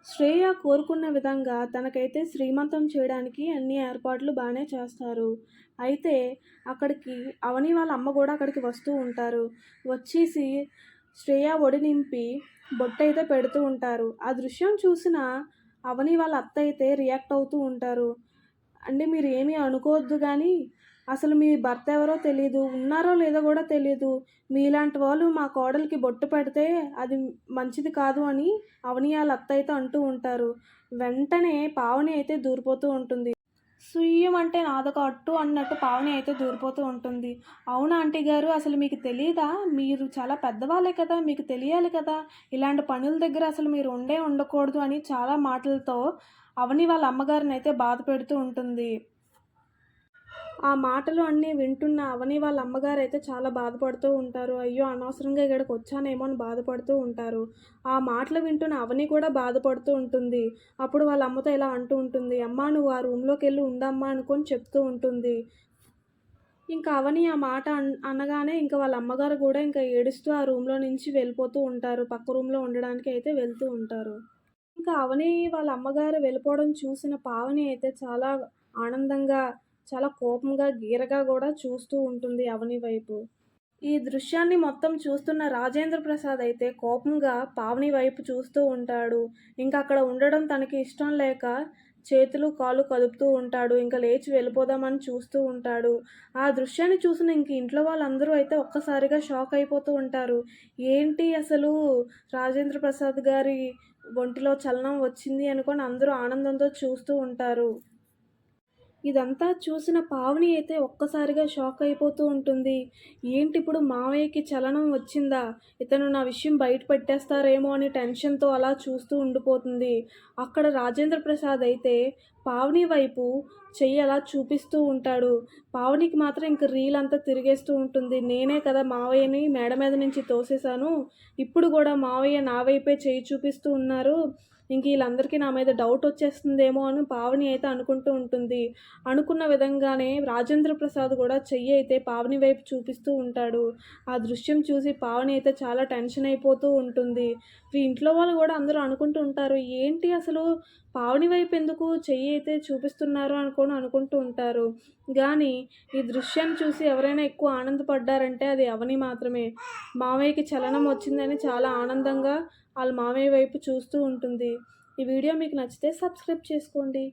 శ్రేయ కోరుకున్న విధంగా తనకైతే శ్రీమంతం చేయడానికి అన్ని ఏర్పాట్లు బాగానే చేస్తారు. అయితే అక్కడికి అవని వాళ్ళ అమ్మ కూడా అక్కడికి వస్తూ ఉంటారు. వచ్చేసి శ్రేయ ఒడి నింపి బొట్టయితే పెడుతూ ఉంటారు. ఆ దృశ్యం చూసిన అవని వాళ్ళ అత్త అయితే రియాక్ట్ అవుతూ ఉంటారు. అంటే మీరు ఏమీ అనుకోవద్దు గానీ, అసలు మీ భర్త ఎవరో తెలీదు. ఉన్నారో లేదో గూడా తెలీదు. మీలాంటి వాళ్ళు మా కోడలికి బొట్టు పెడితే అది మంచిది కాదు అని అవని ఆళ్ళ అత్త అయితే అంటూ ఉంటారు. వెంటనే పావని అయితే దూరిపోతూ ఉంటుంది. సుయ్యమంటే నాదొక అట్టు అన్నట్టు పావని అయితే దూరిపోతూ ఉంటుంది. అవునా ఆంటీ గారు, అసలు మీకు తెలీదా? మీరు చాలా పెద్దవాళ్ళే కదా! మీకు తెలియాలి కదా! ఇలాంటి పనుల దగ్గర అసలు మీరు ఉండకూడదు అని చాలా మాటలతో అవని వాళ్ళ అమ్మగారినైతే బాధపెడుతూ ఉంటుంది. ఆ మాటలు అన్నీ వింటున్న అవని వాళ్ళ అమ్మగారైతే చాలా బాధపడుతూ ఉంటారు. అయ్యో! అనవసరంగా ఇక్కడికొచ్చానేమో అని బాధపడుతూ ఉంటారు. ఆ మాటలు వింటున్న అవని కూడా బాధపడుతూ ఉంటుంది. అప్పుడు వాళ్ళ అమ్మతో ఇలా అంటూ ఉంటుంది. "అమ్మా నువ్వు ఆ రూమ్‌లోకెళ్ళి ఉండమ్మా" అనుకోని చెప్తూ ఉంటుంది. ఇంకా అవని ఆ మాట అనగానే ఇంక వాళ్ళ అమ్మగారు గూడా ఇంకా ఏడుస్తూ ఆ రూమ్‌లో నుంచి వెళ్ళిపోతూ ఉంటారు. పక్క రూమ్‌లో ఉండడానికి అయితే వెళ్తూ ఉంటారు. ఇంకా అవని వాళ్ళ అమ్మగారు వెళ్ళిపోవడం చూసిన పావని అయితే చాలా ఆనందంగా, చాలా కోపంగా, గీరగా గూడా చూస్తూ ఉంటుంది అవని వైపు. ఈ దృశ్యాన్ని మొత్తం చూస్తున్న రాజేంద్ర ప్రసాద్ అయితే కోపంగా పావని వైపు చూస్తూ ఉంటాడు. ఇంకా అక్కడ ఉండడం తనకి ఇష్టం లేక చేతులు, కాళ్ళు కదుపుతూ ఉంటాడు. ఇంకా లేచి వెళ్ళిపోదామని చూస్తూ ఉంటాడు. ఆ దృశ్యాన్ని చూసిన ఇంక ఇంట్లో వాళ్ళందరూ అయితే ఒక్కసారిగా షాక్ అయిపోతూ ఉంటారు. ఏంటి అసలు రాజేంద్ర ప్రసాద్ గారి ఒంటిలో చలనం వచ్చింది అనుకోని అందరూ ఆనందంతో చూస్తూ ఉంటారు. ఇదంతా చూసిన పావని అయితే ఒక్కసారిగా షాక్ అయిపోతూ ఉంటుంది. ఏంటిప్పుడు మావయ్యకి చలనం వచ్చిందా? ఇతను నా విషయం బయట పెట్టేస్తారేమో అని టెన్షన్‌తో అలా చూస్తూ ఉండిపోతుంది. అక్కడ రాజేంద్ర ప్రసాద్ అయితే పావని వైపు చెయ్యి అలా చూపిస్తూ ఉంటాడు. పావనికి మాత్రం ఇంక రీలంతా తిరిగేస్తూ ఉంటుంది. నేనే కదా మావయ్యని మేడ మీద నుంచి తోసేశాను. ఇప్పుడు గూడా మావయ్య నా వైపే చెయ్యి చూపిస్తూ ఉన్నారు. ఇంక ఈళ్ళందరికీ నా మీద డౌటొచ్చేస్తుందేమో అని పావని అయితే అనుకుంటూ ఉంటుంది. అనుకున్న విధంగానే రాజేంద్ర ప్రసాద్ కూడా చెయ్యి అయితే పావని వైపు చూపిస్తూ ఉంటాడు. ఆ దృశ్యం చూసి పావని అయితే చాలా టెన్షన్ అయిపోతూ ఉంటుంది. ఇంట్లో వాళ్ళు కూడా అందరూ అనుకుంటూ ఉంటారు. ఏంటి అసలు పావని వైపు ఎందుకు చెయ్యి అయితే చూపిస్తున్నారు అనుకోని అనుకుంటూ ఉంటారు. గానీ ఈ దృశ్యాన్ని చూసి ఎవరైనా ఎక్కువ ఆనందపడ్డారంటే అది అవని మాత్రమే. మావయ్యకి చలనం వచ్చిందని చాలా ఆనందంగా ఆళ్ళ మామయ్య వైపు చూస్తూ ఉంటుంది. ఈ వీడియో మీకు నచ్చితే సబ్స్క్రైబ్ చేసుకోండి.